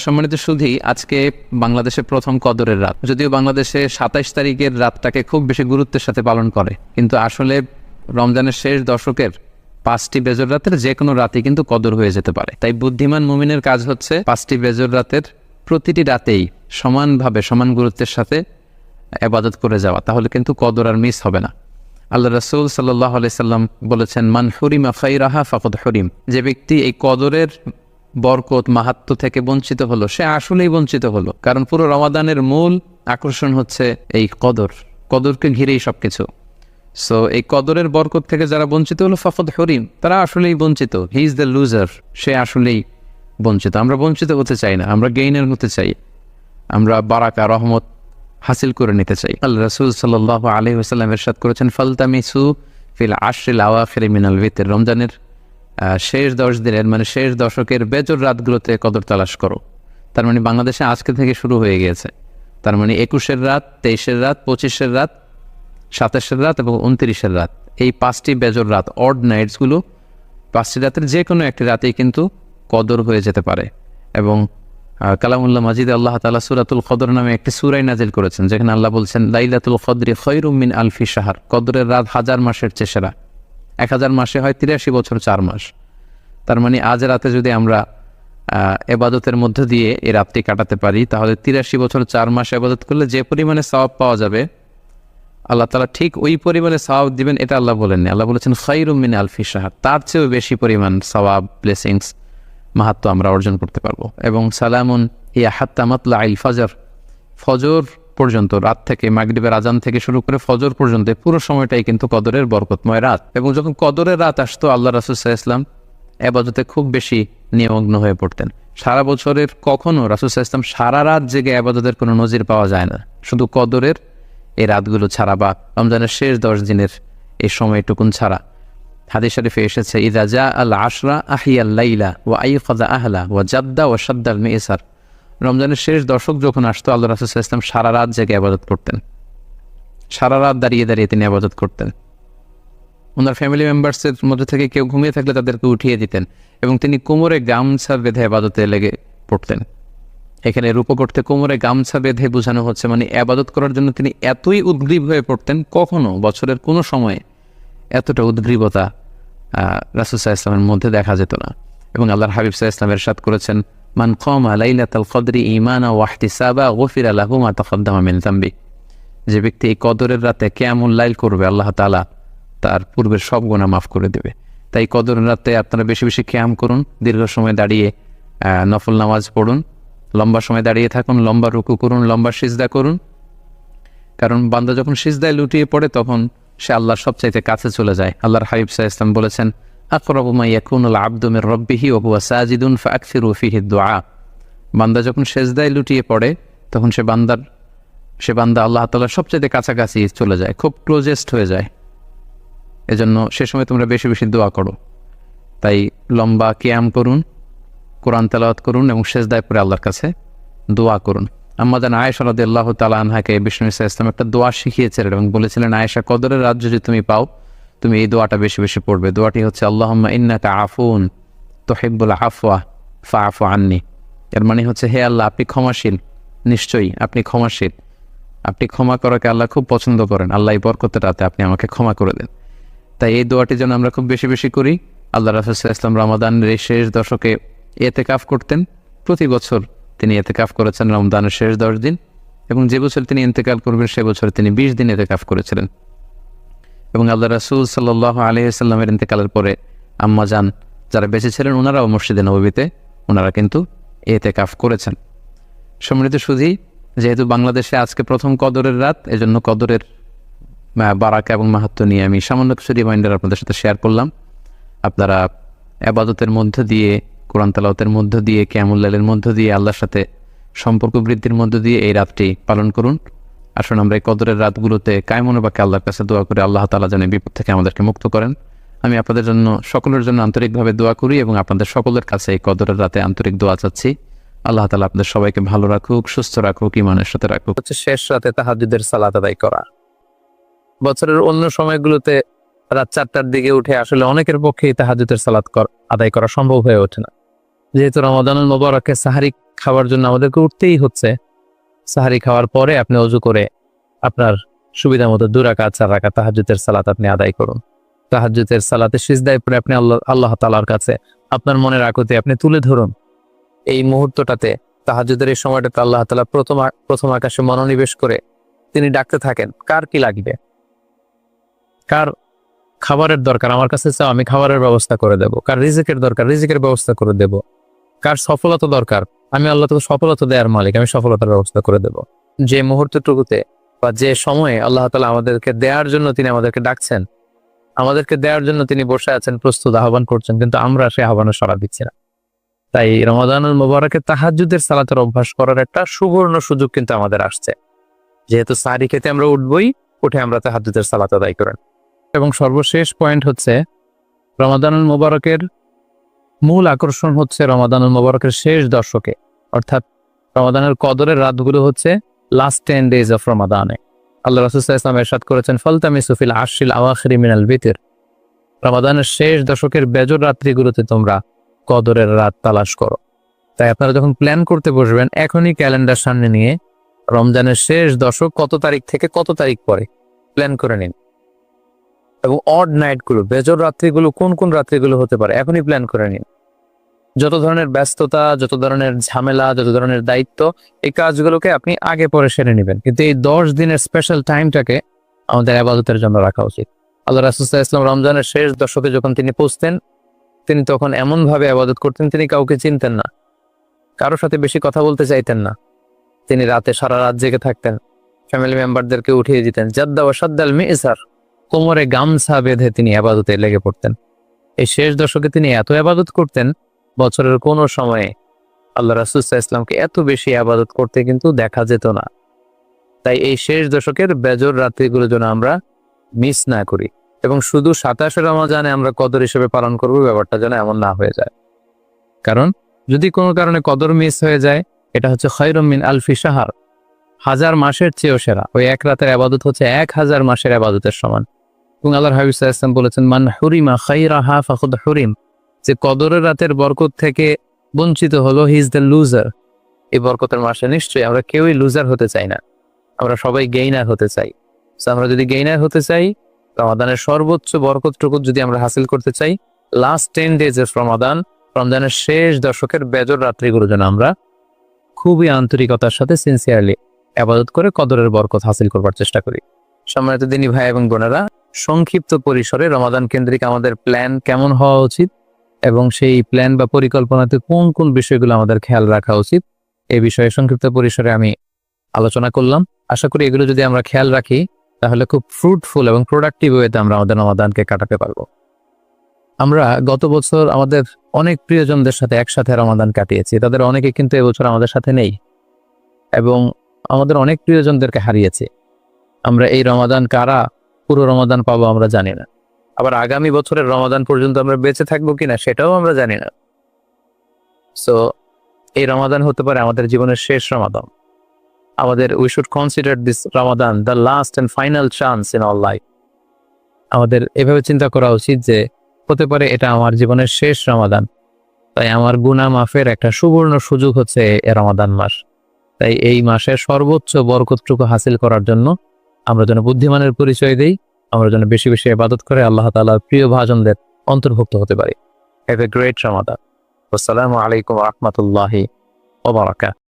সম্মানিত সুধী, আজকে বাংলাদেশের প্রথম কদরের রাত। যদিও বাংলাদেশে 27 তারিখের রাতটাকে খুব বেশি গুরুত্বের সাথে পালন করে, কিন্তু আসলে রমজানের শেষ দশকের 5টি বেজর রাতের যে কোনো রাতে কিন্তু কদর হয়ে যেতে পারে। তাই বুদ্ধিমান মুমিনের কাজ হচ্ছে 5টি বেজর রাতের প্রতিটি রাতেই সমানভাবে সমান গুরুত্বের সাথে ইবাদত করে যাওয়া, তাহলে কিন্তু কদর আর মিস হবে না। আল্লাহ রাসূল সাল্লাল্লাহু আলাইহি সাল্লাম বলেছেন, মান হুরিমা খায়রাহা ফাকাদ হুরিম। যে ব্যক্তি এই কদরের বরকত মাহাত্ম্য থেকে বঞ্চিত হলো, সে আসলেই বঞ্চিত হলো। কারণ পুরো রমাদানের মূল আকর্ষণ হচ্ছে এই কদরকে ঘিরেই সবকিছু। সো এই কদরের বরকত থেকে যারা বঞ্চিত হলো ফাকাদ হুরিম, তারা আসলেই বঞ্চিত। হি ইজ দ্য লুজার, সে আসলেই বঞ্চিত। আমরা বঞ্চিত হতে চাই না, আমরা গেইনার হতে চাই, আমরা বারাকা রহমত হাসিল করে নিতে চাই। আল্লাহ রাসূল সাল্লাল্লাহু আলাইহি ওয়াসাল্লাম ইরশাদ করেছেন, ফালতামিসু ফিল আশরিল আওয়াখির মিনাল ভিতর। রমজানের শেষ 10 দিনের মানে শেষ দশকের বেজর রাতগুলোতে কদর তালাশ করো। তার মানে বাংলাদেশে আজকে থেকে শুরু হয়ে গিয়েছে। তার মানে 21-এর রাত, 23-এর রাত, 25-এর রাত, 27-এর রাত এবং 29-এর রাত, এই 5টি বেজর রাত, অড নাইটসগুলো, 5টি রাতের যে কোনো একটি রাতেই কিন্তু কদর হয়ে যেতে পারে। এবং কালামুল্লাহ মাজিদে আল্লাহ তাআলা সূরাতুল কদর নামে একটি সূরা নাজিল করেছেন, যেখানে আল্লাহ বলছেন, লাইলাতুল কদরি খায়রুম মিন আলফি শাহর। কদরের রাত 1000 মাসের চেয়ে সেরা। 1000 মাসে হয় 83 বছর 4 মাস। তার মানে আজ রাতে যদি আমরা ইবাদতের মধ্য দিয়ে এই রাতটি কাটাতে পারি, তাহলে 83 বছর 4 মাস ইবাদত করলে যে পরিমাণে সওয়াব পাওয়া যাবে, আল্লাহ তাআলা ঠিক ওই পরিমাণে সওয়াব দিবেন, এটা আল্লাহ বলেননি। আল্লাহ বলেছেন খায়রুম মিন আলফি শাহর, তার চেয়েও বেশি পরিমাণ সওয়াব, ব্লেসিংস, মাহাত্ম্য আমরা অর্জন করতে পারবো। এবং সালামুন হিয়া হাত্তা মাতলাইল ফজর, ফজর পর্যন্ত, রাত থেকে মাগরিবের আজান থেকে শুরু করে ফজর পর্যন্ত পুরো সময়টাই কিন্তু কদরের বরকতময় রাত। এবং যখন কদরের রাত আসতো, আল্লাহ রাসূল সাল্লাল্লাহু আলাইহি ওয়াসাল্লাম ইবাদতে খুব বেশি নিমগ্ন হয়ে পড়তেন। সারা বছরের কখনো রাসূল সাল্লাল্লাহু আলাইহি ওয়াসাল্লাম সারা রাত জেগে ইবাদতের কোনো নজির পাওয়া যায় না, শুধু কদরের এই রাতগুলো ছাড়া বা রমজানের শেষ 10 দিনের এই সময়টুকুন ছাড়া। হাদিস শরীফে এসেছে, ইযা জা আল আশরা আহিয়াল লাইলা ওয়া আইকাযা আহলা ওয়া জাদ্দা ওয়া শাদ্দাল মিসার। রমজানের শেষ দশক যখন আসতো, আল্লাহ রাসূল সাল্লাল্লাহু আলাইহি ওয়াসাল্লাম সারা রাত জেগে ইবাদত করতেন, সারা রাত দাঁড়িয়ে দাঁড়িয়ে তিনি ইবাদত করতেন। ওনার ফ্যামিলি মেম্বার্সের মধ্যে থেকে কেউ ঘুমিয়ে থাকলে তাদেরকে উঠিয়ে দিতেন এবং তিনি কোমরে গামছা বেঁধে ইবাদতে লেগে পড়তেন। এখানে রূপকর্থে কোমরে গামছা বেঁধে বোঝানো হচ্ছে মানে ইবাদত করার জন্য তিনি এতই উদ্গ্রীব হয়ে পড়তেন, কখনো বছরের কোনো সময়ে এতটা উদ্গ্রীবতা রাসূল সাল্লাল্লাহু আলাইহি ওয়াসাল্লামের মধ্যে দেখা যেত না। এবং আল্লাহর হাবিব সাল্লাল্লাহু আলাইহি ওয়াসাল্লাম ইরশাদ করেছেন, মান কামা লাইলাতাল কদরি ঈমানা ওয়া ইহতিসাবা গুফিরা লাহু মা তাকাদ্দামা মিন যামবি। যে ব্যক্তি এই কদরের রাতে কিয়ামুল লাইল করবে, আল্লাহ তাআলা তার পূর্বের সব গুনাহ মাফ করে দেবে। তাই কদরের রাতে আপনারা বেশি বেশি কিয়াম করুন, দীর্ঘ সময় দাঁড়িয়ে নফল নামাজ পড়ুন, লম্বা সময় দাঁড়িয়ে থাকুন, লম্বা রুকু করুন, লম্বা সিজদা করুন। কারণ বান্দা যখন সিজদায় লুটিয়ে পড়ে, তখন সে আল্লাহর সবচাইতে কাছে চলে যায়। আল্লাহর হাবিব সাল্লাল্লাহু আলাইহি ওয়াসাল্লাম বলেছেন, আকরাবু মা ইয়াকুনুল আবদু মির রাব্বিহি ওয়া হুয়া সাজিদুন ফাআকসিরু ফিহি দুআ। বান্দা যখন সিজদায় লুটিয়ে পড়ে, তখন সে বান্দা আল্লাহ তাআলার সবচাইতে কাছাকাছি চলে যায়, খুব ক্লোজেস্ট হয়ে যায়। এজন্য সে সময় তোমরা বেশি বেশি দোয়া করো। তাই লম্বা কিয়াম করুন, কোরআন তেলাওয়াত করুন এবং সিজদায় পড়ে আল্লাহর কাছে দোয়া করুন। আম্মা জান আয়েশা রাদিয়াল্লাহু তাআলা আনহাকে বিষ্ণু সাল্লাল্লাহু আলাইহি ওয়াসাল্লাম একটা দোয়া শিখিয়েছিলেন এবং বলেছিলেন, আয়েশা, কদরের রাত যদি তুমি পাও, তুমি এই দোয়াটা বেশি বেশি পড়বে। দোয়াটি হচ্ছে, আল্লাহুম্মা ইন্নাকা আফুন তুহিব্বুল আফওয়া ফাআফু আন্নি। এর মানে হচ্ছে, হে আল্লাহ, আপনি ক্ষমাশীল, নিশ্চয়ই আপনি ক্ষমাশীল, আপনি ক্ষমা করাকে আল্লাহ খুব পছন্দ করেন। আল্লাহ এই বরকতের রাতে আপনি আমাকে ক্ষমা করে দেন। তাই এই দোয়াটি যেন আমরা খুব বেশি বেশি করি। আল্লাহ রাসূল সাল্লাল্লাহু আলাইহি ওয়াসাল্লাম রমাদানের এই শেষ দশকে ইতিকাফ করতেন। প্রতি বছর তিনি ইতিকাফ করেছেন রমজানের শেষ 10 দিন, এবং যে বছর তিনি ইন্তেকাল করবেন সে বছর তিনি 20 দিন ইতিকাফ করেছিলেন। এবং আল্লাহ রাসূল সাল্লাল্লাহু আলাইহি ওয়াসাল্লামের ইন্তেকালের পরে আম্মা জান যারা বেঁচে ছিলেন, ওনারাও মসজিদে নববীতে ওনারা কিন্তু ইতিকাফ করেছেন। সম্মানিত সুধী, যেহেতু বাংলাদেশে আজকে প্রথম কদরের রাত, এজন্য কদরের বারাকা এবং মাহাত্ম্য নিয়ে আমি সামান্য কিছু রিমাইন্ডার আপনাদের সাথে শেয়ার করলাম। আপনারা ইবাদতের মধ্য দিয়ে, কোরআন তেলাওয়াতের মধ্য দিয়ে, কিয়ামুল লাইলের মধ্য দিয়ে, আল্লাহর সাথে সম্পর্ক বৃদ্ধির মধ্য দিয়ে এই রাতটি পালন করুন। আসুন আমরা এই কদরের রাতগুলোতে কায়মনোবাক্যে আল্লাহর কাছে দোয়া করে আল্লাহ তাআলা যেন বিপদ থেকে আমাদেরকে মুক্ত করেন। আমি আপনাদের জন্য, সকলের জন্য আন্তরিকভাবে দোয়া করি এবং আপনাদের সকলের কাছে এই কদরের রাতে আন্তরিক দোয়া চাচ্ছি। আল্লাহ তাআলা আপনাদের সবাইকে ভালো রাখুক, সুস্থ রাখুক, ঈমানের সাথে রাখুক। শেষ রাতে তাহাজ্জুদের সালাত আদায় করা। বছরের অন্য সময়গুলোতে রাত 4টার দিকে উঠে আসলে অনেকের পক্ষেই তাহাজ্জুদের সালাত আদায় করা সম্ভব হয়ে ওঠে না। যেহেতু রমাদানুল মুবারাকে সাহরি খাওয়ার জন্য আমাদেরকে উঠতেই হচ্ছে। সাহারি খাওয়ার পরে আপনি ওযু করে আপনার সুবিধা মতো 2 রাকাত 4 রাকাত তাহাজ্জুদের সালাত আপনি আদায় করুন। তাহাজ্জুদের সালাতে সিজদায় পড়ে আপনি আল্লাহ তাআলার কাছে আপনার মনের আকুতি আপনি তুলে ধরুন। এই মুহূর্তটাতে তাহাজ্জুদের এই সময়টাতে আল্লাহ তাআলা প্রথম আকাশে মনোনিবেশ করে তিনি ডাকতে থাকেন, কার কি লাগবে, কার খাবারের দরকার আমার কাছে চাও, আমি খাবারের ব্যবস্থা করে দেব, কার রিজিকের দরকার রিজিকের ব্যবস্থা করে দেব, কার সফলতা দরকার আমি আল্লাহ তাআলা সফলতা দেওয়ার মালিক, আমি সফলতার ব্যবস্থা করে দেব। যে মুহূর্তটুকুতে বা যে সময়ে আল্লাহ তাআলা আমাদেরকে দেওয়ার জন্য তিনি আমাদেরকে ডাকছেন, আমাদেরকে দেওয়ার জন্য তিনি বসে আছেন, প্রস্তুত আহ্বান করছেন, কিন্তু আমরা সেই আহ্বানে সাড়া দিচ্ছি না। তাই রমাদানুল মুবারকে তাহাজ্জুদের সালাতের অভ্যাস করার একটা সুবর্ণ সুযোগ কিন্তু আমাদের আসছে। যেহেতু সাহরি খেতে আমরা উঠবই, উঠে আমরা তাহাজ্জুদের সালাত আদায় করেন। এবং সর্বশেষ পয়েন্ট হচ্ছে রমাদানুল মুবারকের মূল আকর্ষণ হচ্ছে রমাদানুল মুবারকের শেষ দশকে, অর্থাৎ রমাদানের কদরের রাতগুলো হচ্ছে লাস্ট 10 days অফ রমাদানে। আল্লাহ রাসূল সাল্লাল্লাহু আলাইহি ওয়াসাল্লাম ইরশাদ করেছেন, ফালতামিসু ফিল আশরিল আওয়াখিরি মিনাল বিতর, রমাদানের শেষ দশকের বেজর রাত্রিগুলোতে তোমরা কদরের রাত তালাশ করো। তাই আপনারা যখন প্ল্যান করতে বসবেন, এখনই ক্যালেন্ডার সামনে নিয়ে রমজানের শেষ দশক কত তারিখ থেকে কত তারিখ পরে প্ল্যান করে নিন, এবং অড নাইটগুলো বেজর রাত্রিগুলো কোন কোন রাত্রিগুলো হতে পারে এখনই প্ল্যান করে নিন। যত ধরনের ব্যস্ততা, যত ধরনের ঝামেলা, যত ধরনের দায়িত্ব, এই কাজগুলোকে আপনি আগে পরে সেরে নেবেন, কিন্তু এই 10 দিনের স্পেশাল টাইমটাকে আমাদের ইবাদতের জন্য রাখা উচিত। আল্লাহ রাসূল সাল্লাল্লাহু আলাইহি ওয়াসাল্লাম রমজানের শেষ দশকে যখন তিনি পৌঁছতেন, তিনি তখন এমন ভাবে ইবাদত করতেন, তিনি কাউকে চিনতেন না, কারোর সাথে বেশি কথা বলতে চাইতেন না। তিনি রাতে সারা রাত জেগে থাকতেন, ফ্যামিলি মেম্বারদেরকে উঠিয়ে দিতেন, জাদ্দা ওয়া শাদ্দাল মি'সার, কোমরে গামছা বেঁধে তিনি ইবাদতে লেগে পড়তেন। এই শেষ দশকে তিনি এত ইবাদত করতেন, বছরের কোনো সময়ে আল্লাহ রাসূল সাল্লাল্লাহু আলাইহি ওয়াসাল্লামকে এত বেশি ইবাদত করতে কিন্তু দেখা যেত না। তাই এই শেষ দশকের বেজর রাত্রিগুলো যেন আমরা মিস না করি, এবং শুধু 27 রমজানে আমরা কদর হিসেবে পালন করব, ব্যাপারটা যেন এমন না হয়ে যায়। কারণ যদি কোনো কারণে কদর মিস হয়ে যায়, এটা হচ্ছে খায়রুম মিন আলফি শাহর, 1000 মাসের চেয়েও সেরা। ওই এক রাতের ইবাদত হচ্ছে 1000 মাসের ইবাদতের সমান। এবং আল্লাহর হাবিব সাল্লাল্লাহু আলাইহি ওয়াসাল্লাম বলেছেন, মান হুরিমা খায়রাহা ফাকাদ হুরিম, যে কদরের রাতের বরকত থেকে বঞ্চিত হলো, হি ইজ দ্য লুজার। এই বরকতের মাসে নিশ্চয়ই আমরা কেউই লুজার হতে চাই না, আমরা সবাই গেইনার হতে চাই। আমরা যদি গেইনার হতে চাই, রমাদানের সর্বোচ্চ বরকতটুকু যদি আমরা হাসিল করতে চাই, লাস্ট 10 days অফ রমাদান, রমজানের শেষ দশকের বেজর রাত্রিগুলো যেন আমরা খুবই আন্তরিকতার সাথে সিনসিয়ারলি ইবাদত করে কদরের বরকত হাসিল করবার চেষ্টা করি। সম্মানিত দিনী ভাই এবং বোনেরা, সংক্ষিপ্ত পরিসরে রমাদান কেন্দ্রিক আমাদের প্ল্যান কেমন হওয়া উচিত এবং সেই প্ল্যান বা পরিকল্পনাতে কোন কোন বিষয়গুলো আমাদের খেয়াল রাখা উচিত, এই বিষয়ে সংক্ষিপ্ত পরিসরে আমি আলোচনা করলাম। আশা করি এগুলো যদি আমরা খেয়াল রাখি, তাহলে খুব ফ্রুটফুল এবং প্রোডাক্টিভ ওয়েতে আমরা আমাদের রমাদানকে কাটাতে পারবো। আমরা গত বছর আমাদের অনেক প্রিয়জনদের সাথে একসাথে রমাদান কাটিয়েছি, তাদের অনেকে কিন্তু এবছর আমাদের সাথে নেই, এবং আমাদের অনেক প্রিয়জনদেরকে হারিয়েছি। আমরা এই রমাদান কারা পুরো রমাদান পাবো আমরা জানি না, আবার আগামী বছরের রমাদান পর্যন্ত আমরা বেঁচে থাকবো কিনা সেটাও আমরা জানি না। সো এই রমাদান হতে পারে আমাদের জীবনের শেষ রমাদান। আমাদের we should consider this Ramadan the last and final chance in all life. আমাদের এভাবে চিন্তা করা উচিত যে হতে পারে এটা আমার জীবনের শেষ রমাদান, তাই আমার গুনাহ মাফের একটা সুবর্ণ সুযোগ হচ্ছে এই রমাদান মাস। তাই এই মাসের সর্বোচ্চ বরকতটুকু হাসিল করার জন্য আমরা যেন বুদ্ধিমানের পরিচয় দেই, আমরা যেন বেশি বেশি ইবাদত করে আল্লাহ তাআলার প্রিয় ভাজনদের অন্তর্ভুক্ত হতে পারি। হ্যাভ এ গ্রেট রমাদান। আসসালামু আলাইকুম ওয়া রাহমাতুল্লাহি ওয়া বারাকাতুহু।